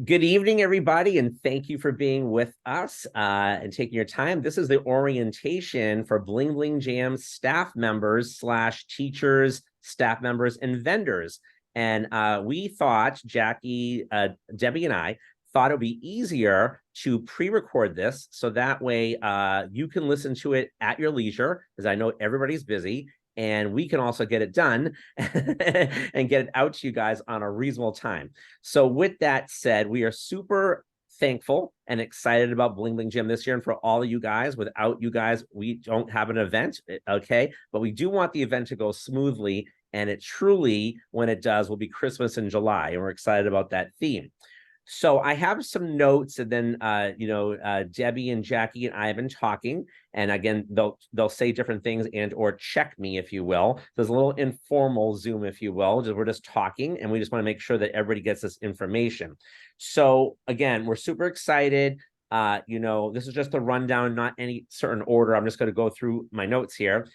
Good evening, everybody, and thank you for being with us and taking your time. This is the orientation for Bling Bling Jam staff members slash teachers, staff members, and vendors. And we thought, Jackie, Debbie, and I thought it would be easier to pre-record this so that way you can listen to it at your leisure, because I know everybody's busy. And we can also get it done and get it out to you guys on a reasonable time. So with that said, we are super thankful and excited about Bling Bling Gym this year and for all of you guys. Without you guys, we don't have an event, okay? But we do want the event to go smoothly, and it truly, when it does, will be Christmas in July, and we're excited about that theme. So I have some notes, and then Debbie and Jackie and I have been talking, and again they'll say different things and or check me, if you will. There's a little informal Zoom, if you will. We're just talking, and we just want to make sure that everybody gets this information. So again, we're super excited. This is just a rundown, not any certain order. I'm just going to go through my notes here.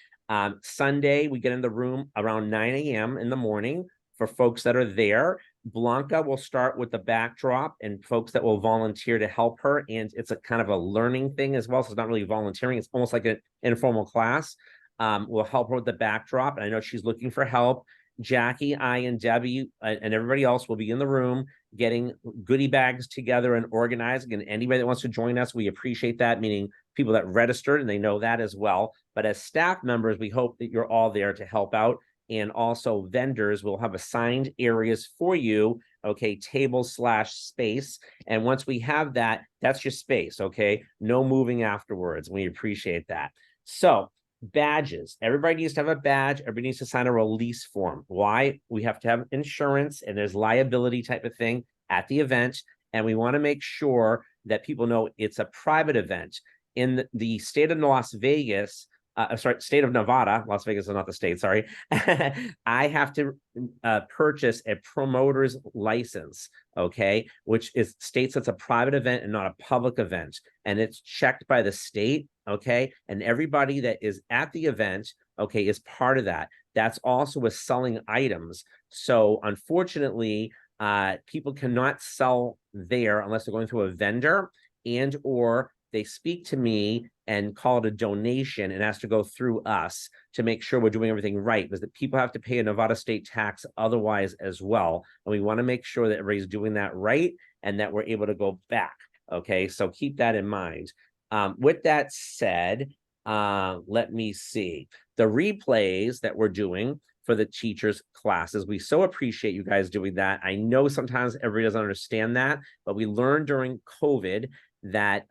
Sunday, we get in the room around 9 a.m. in the morning for folks that are there. Blanca will start with the backdrop and folks that will volunteer to help her. And it's a kind of a learning thing as well. So it's not really volunteering. It's almost like an informal class. We'll help her with the backdrop. And I know she's looking for help. Jackie, I, and Debbie, and everybody else will be in the room getting goodie bags together and organizing. And anybody that wants to join us, we appreciate that, meaning people that registered, and they know that as well. But as staff members, we hope that you're all there to help out. And also vendors will have assigned areas for you, okay, table slash space. And once we have that, that's your space, okay? No moving afterwards. We appreciate that. So badges, everybody needs to have a badge. Everybody needs to sign a release form. Why? We have to have insurance, and there's liability type of thing at the event. And we want to make sure that people know it's a private event. In the state of Las Vegas, state of Nevada, Las Vegas is not the state, sorry. I have to purchase a promoter's license, okay, which states it's a private event and not a public event. And it's checked by the state, okay? And everybody that is at the event, okay, is part of that. That's also with selling items. So unfortunately, people cannot sell there unless they're going through a vendor and or they speak to me and call it a donation and has to go through us to make sure we're doing everything right, because the people have to pay a Nevada state tax otherwise as well. And we want to make sure that everybody's doing that right and that we're able to go back. Okay, so keep that in mind. With that said, let me see. The replays that we're doing for the teachers' classes, we so appreciate you guys doing that. I know sometimes everybody doesn't understand that, but we learned during COVID that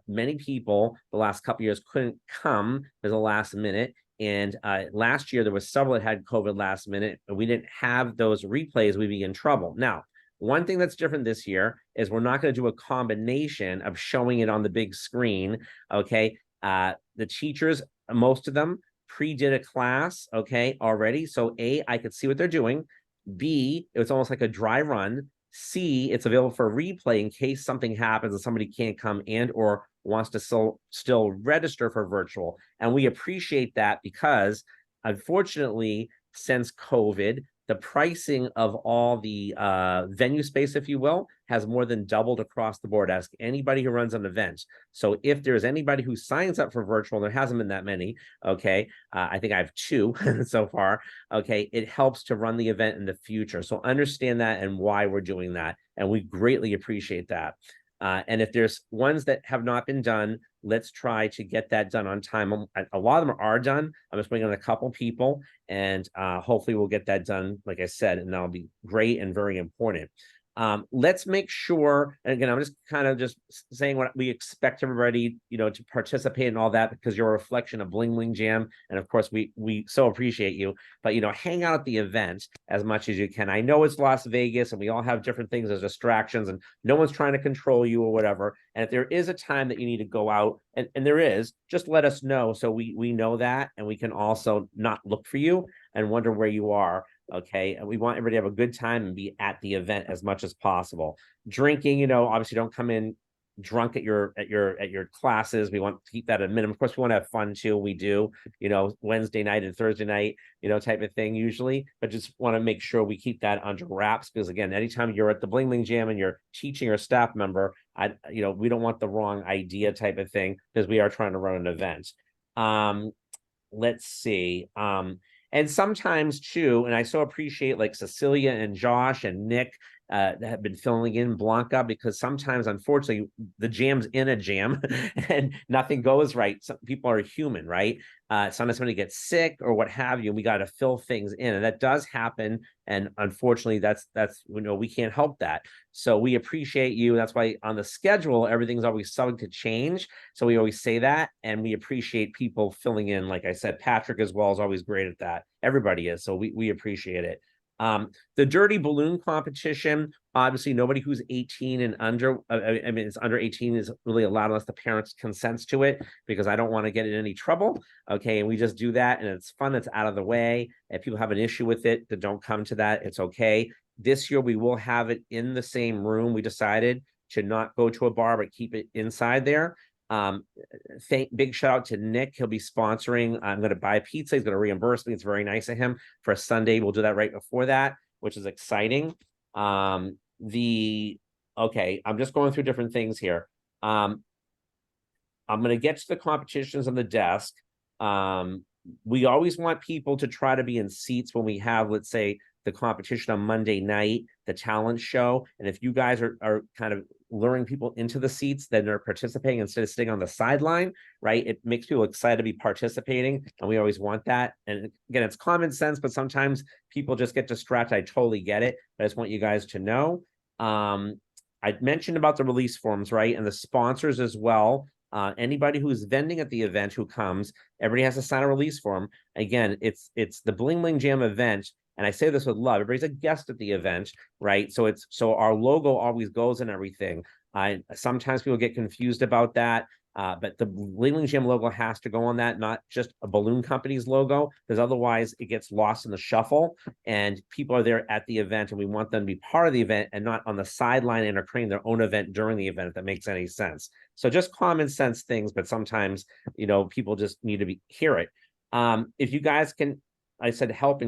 many people the last couple years couldn't come as a last minute. And last year there was several that had COVID last minute, and we didn't have those replays, we'd be in trouble. Now, one thing that's different this year is we're not going to do a combination of showing it on the big screen. Okay. The teachers, most of them pre-did a class, okay, already. So A, I could see what they're doing. B, it was almost like a dry run. C, it's available for replay in case something happens and somebody can't come and or wants to still register for virtual. And we appreciate that because unfortunately, since COVID, the pricing of all the venue space, if you will, has more than doubled across the board. Ask anybody who runs an event. So if there's anybody who signs up for virtual, and there hasn't been that many, okay, I think I have 2 so far, okay, it helps to run the event in the future. So understand that and why we're doing that. And we greatly appreciate that. And if there's ones that have not been done, let's try to get that done on time. A lot of them are done. I'm just waiting on a couple people, and hopefully we'll get that done, like I said, and that'll be great and very important. Let's make sure, and again, I'm just kind of just saying what we expect everybody, to participate in all that, because you're a reflection of Bling Bling Jam. And of course, we so appreciate you, but, hang out at the event as much as you can. I know it's Las Vegas and we all have different things as distractions and no one's trying to control you or whatever. And if there is a time that you need to go out, and there is, just let us know so we know that, and we can also not look for you and wonder where you are. Okay, and we want everybody to have a good time and be at the event as much as possible. Drinking, obviously don't come in drunk at your classes. We want to keep that at a minimum. Of course, we want to have fun too. We do, Wednesday night and Thursday night, type of thing usually, but just want to make sure we keep that under wraps, because again, anytime you're at the Bling Bling Jam and you're teaching a staff member, we don't want the wrong idea type of thing, because we are trying to run an event. Let's see. And sometimes too, and I so appreciate like Cecilia and Josh and Nick that have been filling in Blanca, because sometimes, unfortunately, the jam's in a jam and nothing goes right. Some people are human, right? Sometimes somebody gets sick or what have you, and we got to fill things in, and that does happen. And unfortunately, that's we can't help that. So we appreciate you. That's why on the schedule, everything's always subject to change. So we always say that, and we appreciate people filling in. Like I said, Patrick as well is always great at that. Everybody is. So we appreciate it. The dirty balloon competition, obviously nobody who's 18 and under, I mean, it's under 18 is really allowed unless the parents consents to it, because I don't want to get in any trouble. Okay. And we just do that, and it's fun. It's out of the way. If people have an issue with it, then don't come to that. It's okay. This year, we will have it in the same room. We decided to not go to a bar, but keep it inside there. Big shout out to Nick. He'll be sponsoring. I'm going to buy pizza. He's going to reimburse me. It's very nice of him. For a Sunday, we'll do that right before that, which is exciting. Okay, I'm just going through different things here. I'm going to get to the competitions on the desk. We always want people to try to be in seats when we have, let's say, the competition on Monday night, the talent show. And if you guys are kind of luring people into the seats, then they're participating instead of sitting on the sideline, right? It makes people excited to be participating, and we always want that. And again, it's common sense, but sometimes people just get distracted. I totally get it, but I just want you guys to know. I mentioned about the release forms, right? And the sponsors as well. Anybody who's vending at the event who comes, everybody has to sign a release form. Again, it's the Bling Bling Jam event, and I say this with love. Everybody's a guest at the event, right? So our logo always goes in everything. Sometimes people get confused about that, but the Bling Bling Jam logo has to go on that, not just a balloon company's logo, because otherwise it gets lost in the shuffle. And people are there at the event, and we want them to be part of the event and not on the sideline and are creating their own event during the event, if that makes any sense. So just common sense things, but sometimes people just need to hear it. If you guys can, I said, help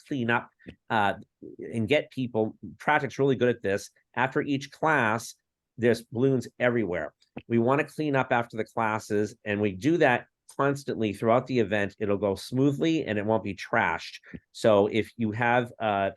clean up and get people. Patrick's really good at this. After each class, there's balloons everywhere. We want to clean up after the classes, and we do that constantly throughout the event. It'll go smoothly and it won't be trashed. So if you have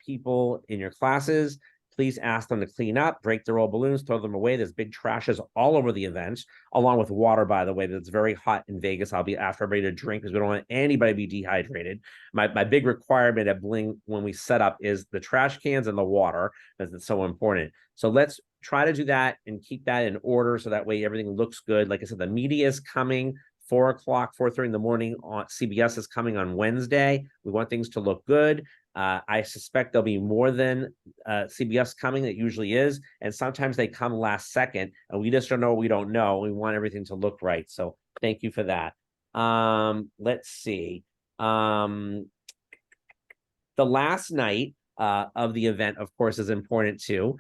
people in your classes, please ask them to clean up, break their old balloons, throw them away. There's big trashes all over the event, along with water, by the way. That's very hot in Vegas. I'll be after everybody to drink, because we don't want anybody to be dehydrated. My big requirement at Bling when we set up is the trash cans and the water, because it's so important. So let's try to do that and keep that in order, so that way everything looks good. Like I said, the media is coming 4 o'clock, 4:30 in the morning. On CBS is coming on Wednesday. We want things to look good. I suspect there'll be more than CBS coming. It usually is. And sometimes they come last second, and we just don't know what we don't know. We want everything to look right. So thank you for that. Let's see. The last night of the event, of course, is important too.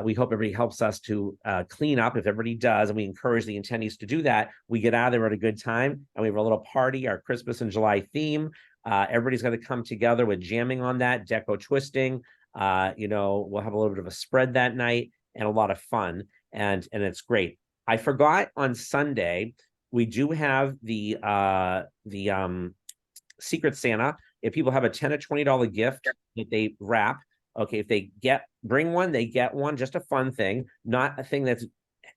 We hope everybody helps us to clean up. If everybody does, and we encourage the attendees to do that, we get out of there at a good time, and we have a little party, our Christmas and July theme. Everybody's going to come together with jamming on that, deco twisting. We'll have a little bit of a spread that night and a lot of fun, and it's great. I forgot, on Sunday we do have the Secret Santa. If people have a $10 or $20 gift that they wrap, okay, if they bring one, they get one. Just a fun thing, not a thing that's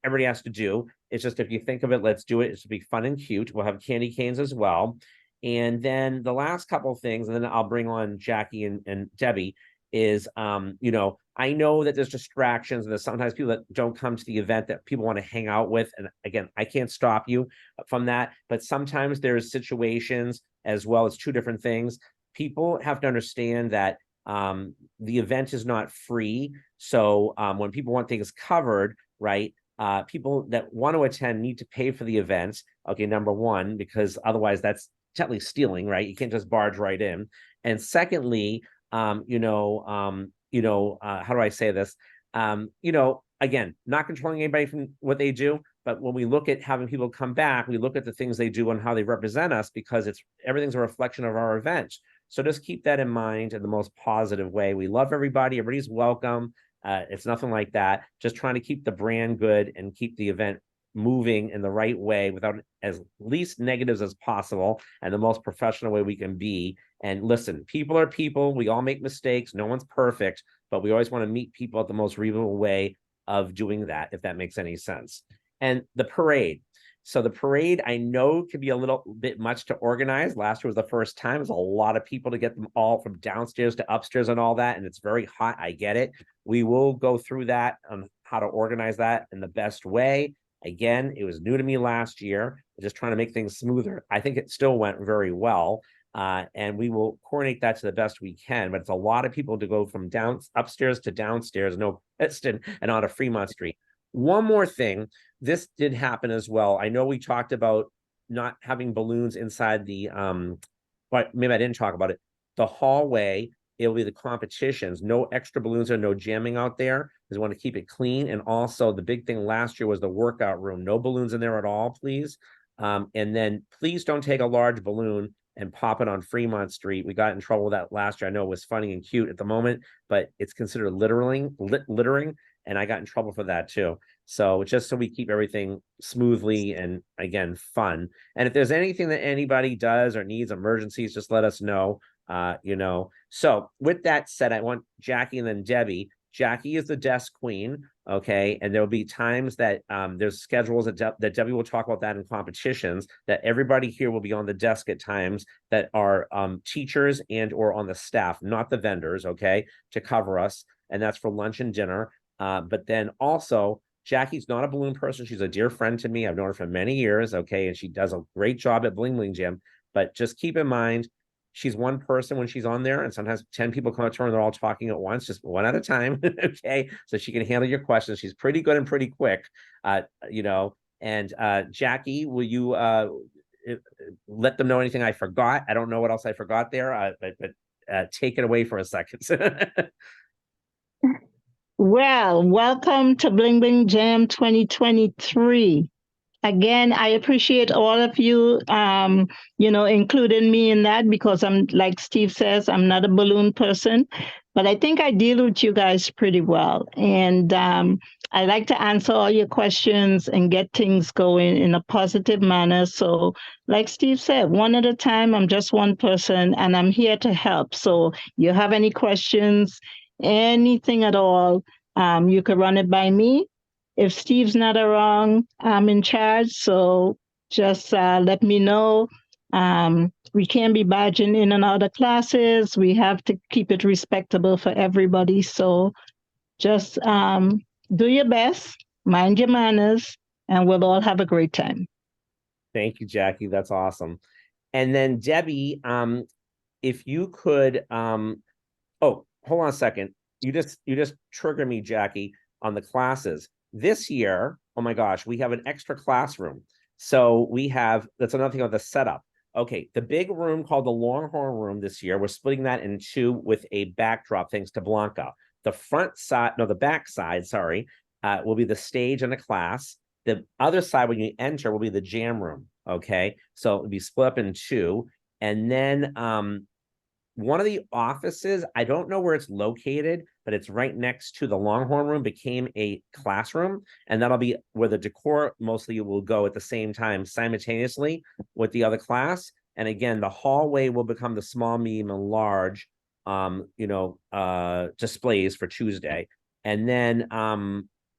everybody has to do. It's just, if you think of it, let's do it. It's to be fun and cute. We'll have candy canes as well. And then the last couple of things, and then I'll bring on Jackie and Debbie, is, I know that there's distractions, and there's sometimes people that don't come to the event that people want to hang out with. And again, I can't stop you from that, but sometimes there's situations as well. It's two different things. People have to understand that the event is not free. So when people want things covered, right, people that want to attend need to pay for the event. Okay, number one, because otherwise that's technically stealing, right? You can't just barge right in. And secondly, how do I say this? Again, not controlling anybody from what they do, But when we look at having people come back, we look at the things they do and how they represent us, because everything's a reflection of our event. So just keep that in mind in the most positive way. We love everybody. Everybody's welcome. It's nothing like that. Just trying to keep the brand good and keep the event moving in the right way without as least negatives as possible, and the most professional way we can be. And listen, people are people. We all make mistakes. No one's perfect, but we always want to meet people at the most reasonable way of doing that, if that makes any sense. And the parade. So the parade, I know, can be a little bit much to organize. Last year was the first time. There's a lot of people to get them all from downstairs to upstairs and all that. And it's very hot. I get it. We will go through that on how to organize that in the best way. Again, it was new to me last year, just trying to make things smoother. I think it still went very well. And we will coordinate that to the best we can. But it's a lot of people to go from upstairs to downstairs, no question, and on a Fremont Street. One more thing, this did happen as well. I know we talked about not having balloons inside the, but maybe I didn't talk about it. The hallway, it'll be the competitions, no extra balloons or no jamming out there, because we want to keep it clean. And also the big thing last year was the workout room, no balloons in there at all, please. And then please don't take a large balloon and pop it on Fremont Street. We got in trouble with that last year. I know it was funny and cute at the moment, but it's considered littering, and I got in trouble for that too. So just so we keep everything smoothly and, again, fun. And if there's anything that anybody does or needs emergencies, just let us know. So with that said, I want Jackie and then Debbie. Jackie is the desk queen, okay? And there'll be times that there's schedules that Debbie will talk about that in competitions, that everybody here will be on the desk at times that are teachers and or on the staff, not the vendors, okay, to cover us. And that's for lunch and dinner. But then also, Jackie's not a balloon person. She's a dear friend to me. I've known her for many years, okay? And she does a great job at Bling Bling Gym. But just keep in mind, she's one person when she's on there, and sometimes 10 people come up to her and they're all talking at once, just one at a time, okay? So she can handle your questions. She's pretty good and pretty quick, And Jackie, will you let them know anything I forgot? I don't know what else I forgot there, but take it away for a second. Well, welcome to Bling Bling Jam 2023. Again, I appreciate all of you, including me in that, because I'm, like Steve says, I'm not a balloon person, but I think I deal with you guys pretty well. And I like to answer all your questions and get things going in a positive manner. So like Steve said, one at a time, I'm just one person and I'm here to help. So you have any questions, anything at all, you could run it by me. If Steve's not around, I'm in charge. So just let me know. We can't be badging in and out of classes. We have to keep it respectable for everybody. So just do your best, mind your manners, and we'll all have a great time. Thank you, Jackie. That's awesome. And then Debbie, if you could, oh, hold on a second. You just triggered me, Jackie, on the classes. This year, oh my gosh, we have an extra classroom. So that's another thing of the setup. Okay, the big room called the Longhorn Room this year, we're splitting that in two with a backdrop, thanks to Blanca. The back side, will be the stage and the class. The other side, when you enter, will be the jam room, okay? So it'll be split up in two. And then one of the offices, I don't know where it's located, but it's right next to the Longhorn Room, became a classroom, and that'll be where the decor mostly will go at the same time, simultaneously with the other class. And again, the hallway will become the small, medium, and large, displays for Tuesday. And then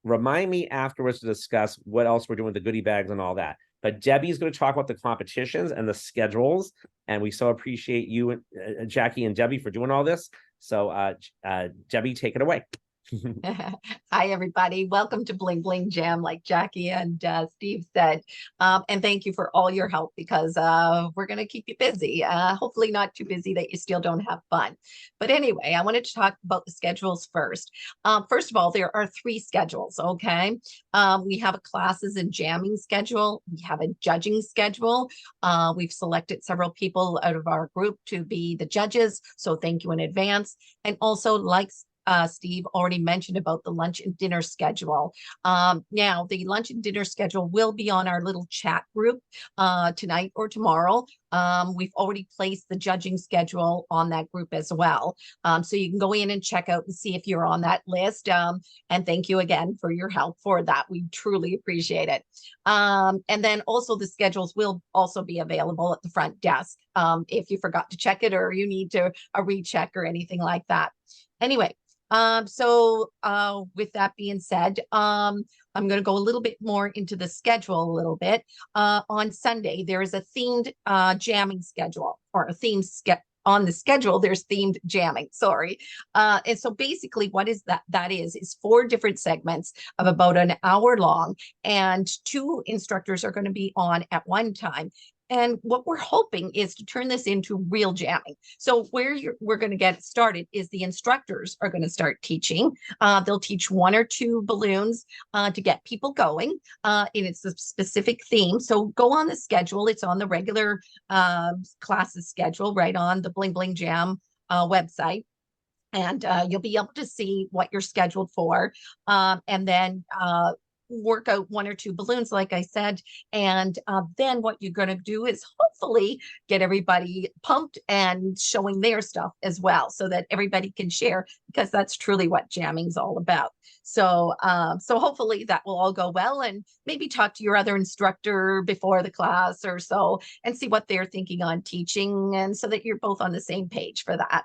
remind me afterwards to discuss what else we're doing with the goodie bags and all that. But Debbie's going to talk about the competitions and the schedules. And we so appreciate you, Jackie and Debbie, for doing all this. So Debbie, take it away. Hi, everybody. Welcome to Bling Bling Jam, like Jackie and Steve said. And thank you for all your help, because we're going to keep you busy. Hopefully not too busy that you still don't have fun. But anyway, I wanted to talk about the schedules first. First of all, there are 3 schedules, okay? We have a classes and jamming schedule. We have a judging schedule. We've selected several people out of our group to be the judges. So thank you in advance. And also, like Steve already mentioned about the lunch and dinner schedule. Now, the lunch and dinner schedule will be on our little chat group tonight or tomorrow. We've already placed the judging schedule on that group as well. So you can go in and check out and see if you're on that list. And thank you again for your help for that. We truly appreciate it. And then also the schedules will also be available at the front desk if you forgot to check it or you need to a recheck or anything like that. Anyway, so with that being said, I'm going to go a little bit more into the schedule a little bit. On Sunday, there is a themed jamming schedule or a themed on the schedule, there's themed jamming, sorry. And so basically what is that is 4 different segments of about an hour long, and 2 instructors are going to be on at one time. And what we're hoping is to turn this into real jamming. So where we're going to get started is the instructors are going to start teaching. They'll teach 1 or 2 balloons to get people going. And it's a specific theme. So go on the schedule. It's on the regular classes schedule right on the Bling Bling Jam website. And you'll be able to see what you're scheduled for. And then work out 1 or 2 balloons, like I said. And then what you're going to do is hopefully get everybody pumped and showing their stuff as well, so that everybody can share, because that's truly what jamming's all about. So so hopefully that will all go well, and maybe talk to your other instructor before the class or so and see what they're thinking on teaching, and so that you're both on the same page for that.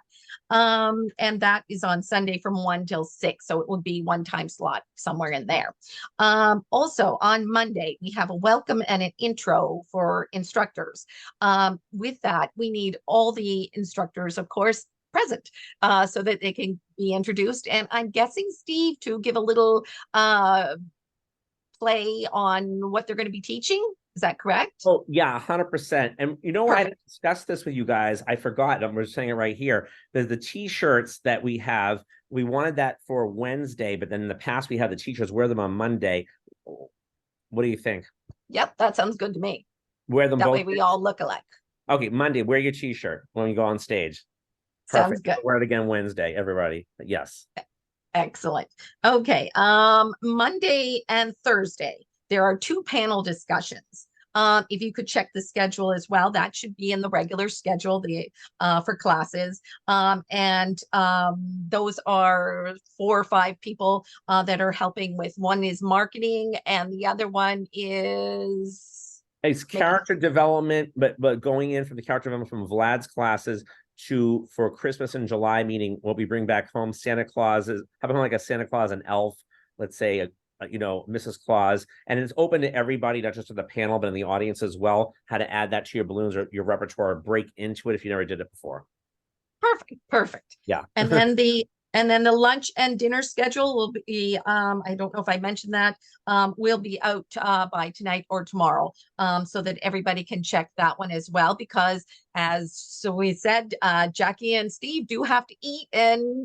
And that is on Sunday from 1 till 6. So it will be 1 time slot somewhere in there. Also on Monday, we have a welcome and an intro for instructors. With that, we need all the instructors, of course, present so that they can be introduced. And I'm guessing, Steve, to give a little play on what they're going to be teaching. Is that correct? Oh, yeah, 100%. And you know what? I Perfect. didn't discuss this with you guys. I forgot. I'm just saying it right here. The t-shirts that we have, we wanted that for Wednesday, but then in the past we had the teachers wear them on Monday. What do you think? Yep, that sounds good to me. Wear them That both. way we all look alike. Okay, Monday, wear your t-shirt when you go on stage. Sounds Perfect. good. Wear it again Wednesday, everybody. Yes. Excellent. Okay. Monday and Thursday, there are 2 panel discussions. If you could check the schedule as well, that should be in the regular schedule for classes. Those are 4 or 5 people that are helping with. One is marketing, and the other one is It's character development, but going in from the character development from Vlad's classes for Christmas in July, meaning what we bring back home. Santa Claus is having like a Santa Claus, an elf, let's say Mrs. Claus, and it's open to everybody, not just to the panel, but in the audience as well. How to add that to your balloons or your repertoire, break into it if you never did it before. Perfect. Yeah. And then the lunch and dinner schedule will be, I don't know if I mentioned that, will be out by tonight or tomorrow, so that everybody can check that one as well, because we said, Jackie and Steve do have to eat and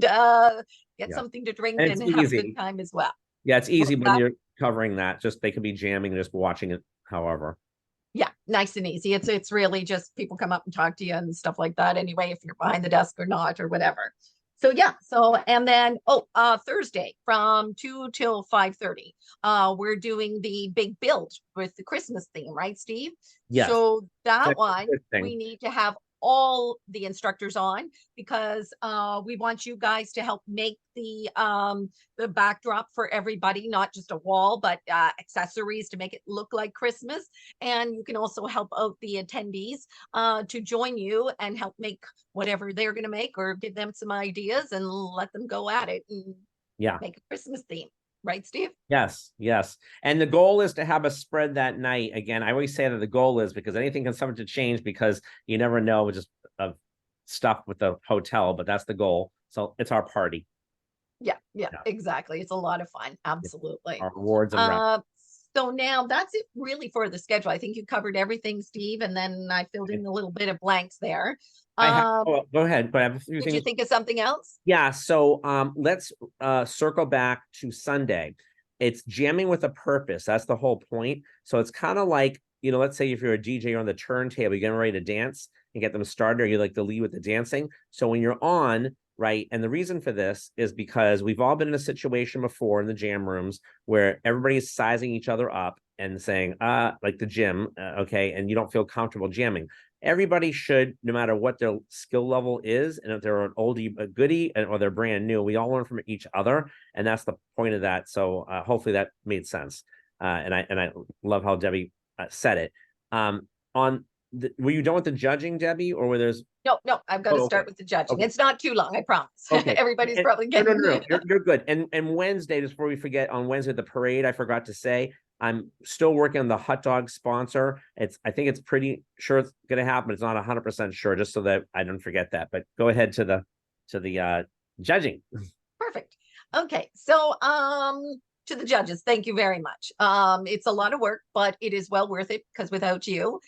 get something to drink and have a good time as well. Yeah, it's easy when you're covering that. Just they could be jamming and just watching it, however. Yeah, nice and easy. It's really just people come up and talk to you and stuff like that anyway, if you're behind the desk or not or whatever. So yeah, and then Thursday from 2 till 5:30, we're doing the big build with the Christmas theme, right, Steve? Yes. So that one we need to have all the instructors on, because we want you guys to help make the backdrop for everybody, not just a wall, but accessories to make it look like Christmas. And you can also help out the attendees to join you and help make whatever they're going to make, or give them some ideas and let them go at it and make a Christmas theme. Right, Steve? Yes. And the goal is to have a spread that night. Again, I always say that the goal is, because anything can subject to change, because you never know with just stuff with the hotel, but that's the goal. So it's our party. Yeah, exactly. It's a lot of fun. Absolutely. Our rewards and so now that's it really for the schedule. I think you covered everything, Steve, and then I filled in a little bit of blanks there. go ahead. But I have a few did things. You think of something else? Yeah. So let's circle back to Sunday. It's jamming with a purpose. That's the whole point. So it's kind of like, let's say if you're a DJ, you're on the turntable, you're getting ready to dance and get them started, or you like to lead with the dancing. So when you're on, right? And the reason for this is because we've all been in a situation before in the jam rooms where everybody's sizing each other up and saying, like the gym, okay, and you don't feel comfortable jamming. Everybody should, no matter what their skill level is, and if they're an oldie but goodie or they're brand new, we all learn from each other, and that's the point of that. So hopefully that made sense. And I love how Debbie said it. Were you done with the judging, Debbie, or were there's No, I've got to okay. start with the judging. Okay. It's not too long, I promise. Okay. Everybody's And, probably getting no. You're good. And Wednesday, just before we forget, on Wednesday the parade, I forgot to say, I'm still working on the hot dog sponsor. I think it's pretty sure it's going to happen. It's not 100% sure, just so that I don't forget that. But go ahead to the judging. Perfect. Okay, so to the judges, thank you very much. It's a lot of work, but it is well worth it because without you,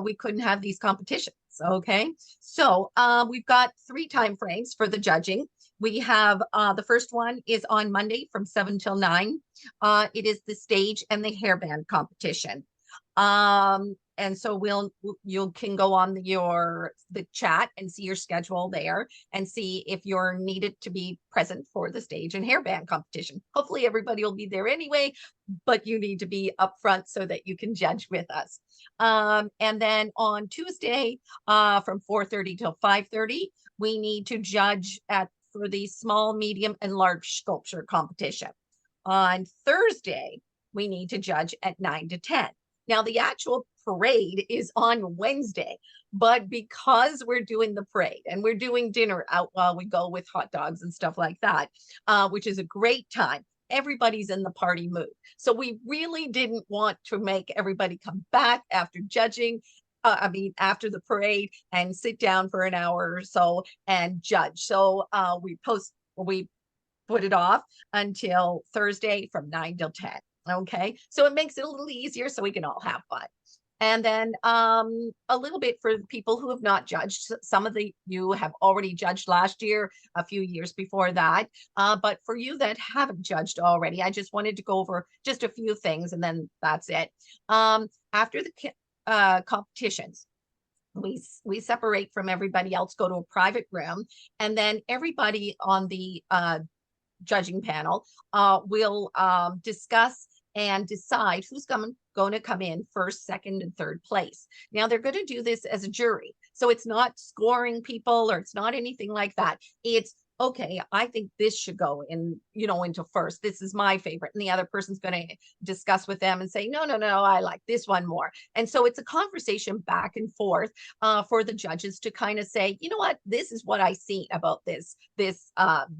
we couldn't have these competitions. Okay, so we've got 3 time frames for the judging. We have the first one is on Monday from 7 till 9. It is the stage and the hairband competition. And so you can go on the chat and see your schedule there and see if you're needed to be present for the stage and hairband competition. Hopefully everybody will be there anyway, but you need to be up front so that you can judge with us. And then on Tuesday, from 4:30 till 5:30, we need to judge for the small, medium, and large sculpture competition. On Thursday, we need to judge at 9 to 10. Now, the actual parade is on Wednesday, but because we're doing the parade and we're doing dinner out while we go with hot dogs and stuff like that, which is a great time, everybody's in the party mood. So we really didn't want to make everybody come back after judging, after the parade and sit down for an hour or so and judge. So we put it off until Thursday from 9 till 10. Okay, so it makes it a little easier so we can all have fun. And then a little bit for people who have not judged. Some of you have already judged last year, a few years before that. But for you that haven't judged already, I just wanted to go over just a few things and then that's it. After the competitions, we separate from everybody else, go to a private room, and then everybody on the judging panel will discuss and decide who's going to come in first, second, and third place. Now they're going to do this as a jury. So it's not scoring people or it's not anything like that. It's okay, I think this should go in, into first. This is my favorite. And the other person's going to discuss with them and say, no, I like this one more. And so it's a conversation back and forth for the judges to kind of say, you know what, this is what I see about this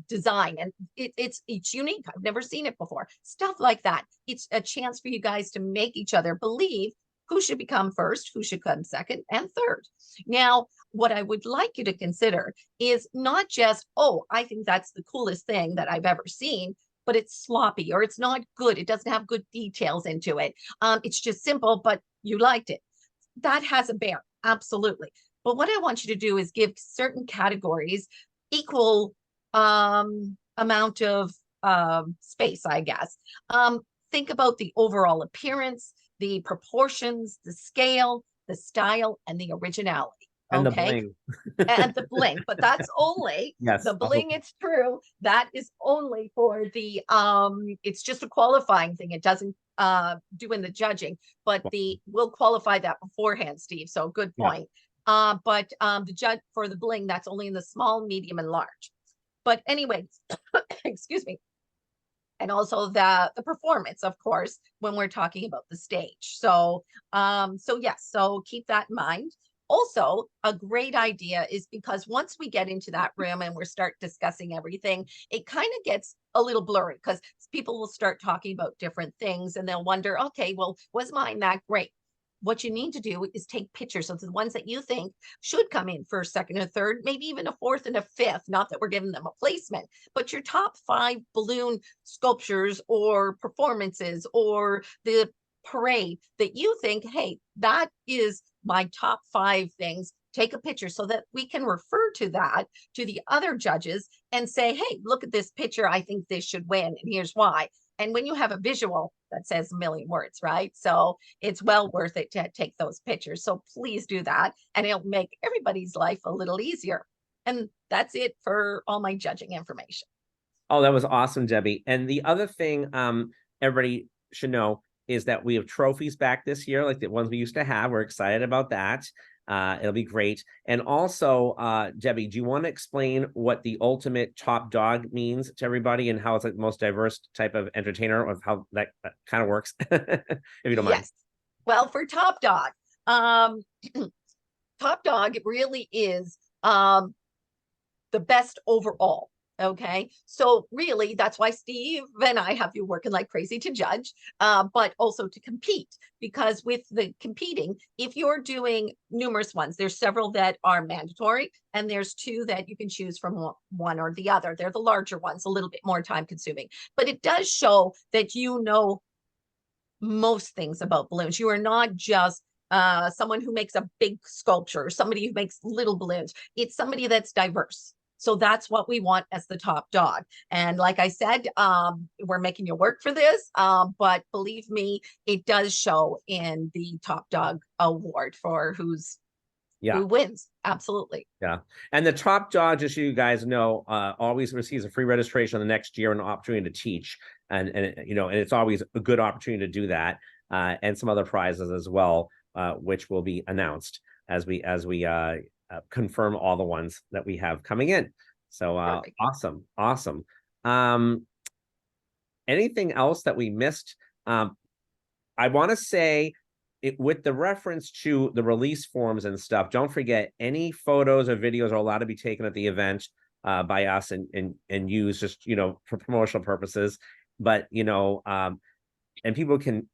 design. And it's unique. I've never seen it before. Stuff like that. It's a chance for you guys to make each other believe who should become first, who should come second and third. Now, what I would like you to consider is not just, oh, I think that's the coolest thing that I've ever seen, but it's sloppy or it's not good. It doesn't have good details into it. It's just simple, but you liked it. That has a bear, absolutely. But what I want you to do is give certain categories equal amount of space, I guess. Think about the overall appearance, the proportions, the scale, the style, and the originality. And okay? the bling. And the bling, but that's only yes. The bling. It's true. That is only for the it's just a qualifying thing. It doesn't do in the judging, but we'll qualify that beforehand, Steve. So good point. Yeah. But the judge for the bling, that's only in the small, medium, and large. But anyway, excuse me. And also the performance, of course, when we're talking about the stage. So yes, so keep that in mind. Also, a great idea is because once we get into that room and we start discussing everything, it kind of gets a little blurry because people will start talking about different things and they'll wonder, okay, well, was mine that great? What you need to do is take pictures of the ones that you think should come in first, second, or third, maybe even a fourth and a fifth. Not that we're giving them a placement, but your top 5 balloon sculptures or performances or the parade that you think, hey, that is my top 5 things. Take a picture so that we can refer to that to the other judges and say, hey, look at this picture. I think this should win. And here's why. And when you have a visual, that says a million words, right? So it's well worth it to take those pictures. So please do that. And it'll make everybody's life a little easier. And that's it for all my judging information. Oh, that was awesome, Debbie. And the other thing everybody should know is that we have trophies back this year, like the ones we used to have. We're excited about that. It'll be great. And also, Debbie, do you want to explain what the ultimate top dog means to everybody and how it's like the most diverse type of entertainer, of how that kind of works, if you don't mind? Yes. Well, for top dog, top dog, it really is the best overall. Okay. So really, that's why Steve and I have you working like crazy to judge, but also to compete. Because with the competing, if you're doing numerous ones, there's several that are mandatory, and there's two that you can choose from one or the other. They're the larger ones, a little bit more time consuming, but it does show that you know most things about balloons. You are not just someone who makes a big sculpture, or somebody who makes little balloons. It's somebody that's diverse. So that's what we want as the top dog. And like I said, we're making you work for this, but believe me, it does show in the top dog award for who wins. Absolutely. Yeah. And the top dog, just so you guys know, always receives a free registration the next year and an opportunity to teach. And you know, and it's always a good opportunity to do that. And some other prizes as well, which will be announced as we confirm all the ones that we have coming in. So awesome. Anything else that we missed? I want to say with the reference to the release forms and stuff, don't forget any photos or videos are allowed to be taken at the event by us and used just, you know, for promotional purposes. But, you know, and people can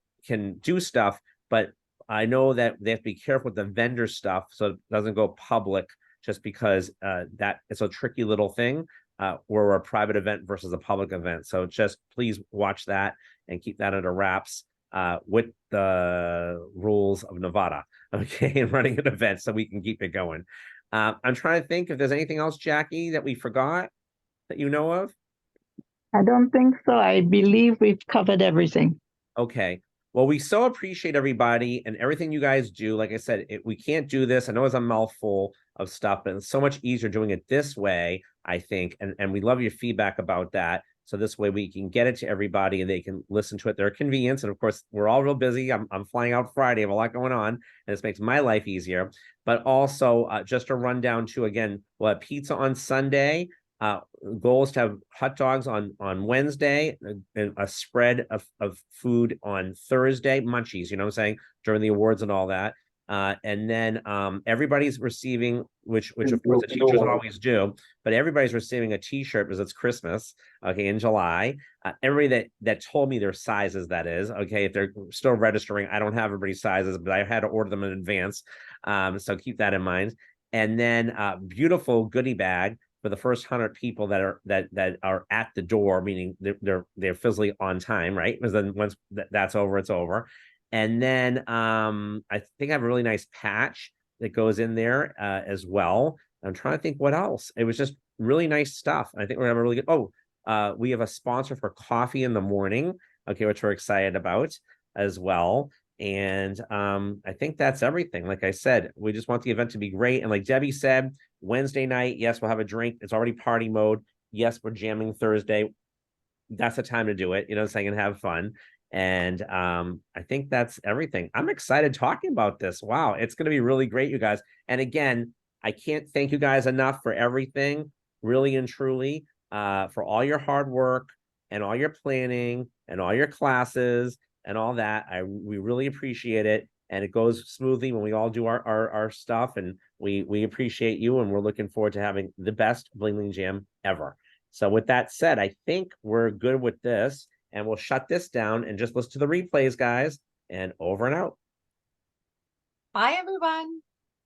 do stuff, but I know that they have to be careful with the vendor stuff so it doesn't go public, just because that it's a tricky little thing where we're a private event versus a public event. So just please watch that and keep that under wraps with the rules of Nevada, okay, and running an event so we can keep it going. I'm trying to think if there's anything else, Jackie, that we forgot that you know of. I don't think so. I believe we've covered everything. Okay. Well, we so appreciate everybody and everything you guys do. Like I said, we can't do this. I know it's a mouthful of stuff, but it's so much easier doing it this way, I think. And we love your feedback about that. So this way we can get it to everybody and they can listen to it at their convenience. And of course, we're all real busy. I'm flying out Friday. I have a lot going on, and this makes my life easier. But also just a rundown too, again, we'll have pizza on Sunday. Goal is to have hot dogs on Wednesday and a spread of food on Thursday, munchies, you know what I'm saying, during the awards and all that. And then everybody's receiving, which of course the teachers always do, but everybody's receiving a t-shirt because it's Christmas, okay, in July. Everybody that told me their sizes, that is, okay, if they're still registering, I don't have everybody's sizes, but I had to order them in advance. So keep that in mind. And then beautiful goodie bag for the first 100 people that are at the door, meaning they're physically on time, right? Because then once that's over, it's over. And then I think I have a really nice patch that goes in there as well. I'm trying to think what else. It was just really nice stuff. I think we're gonna have a really good. Oh, we have a sponsor for coffee in the morning, okay, which we're excited about as well. And I think that's everything. Like I said, we just want the event to be great. And like Debbie said, Wednesday night, yes, we'll have a drink. It's already party mode. Yes, we're jamming Thursday. That's the time to do it, you know what I'm saying, and have fun. And I think that's everything. I'm excited talking about this. Wow, it's going to be really great, you guys. And again, I can't thank you guys enough for everything, really and truly, for all your hard work and all your planning and all your classes and all that. We really appreciate it. And it goes smoothly when we all do our stuff. And we appreciate you. And we're looking forward to having the best Bling Bling Jam ever. So with that said, I think we're good with this. And we'll shut this down and just listen to the replays, guys. And over and out. Bye, everyone.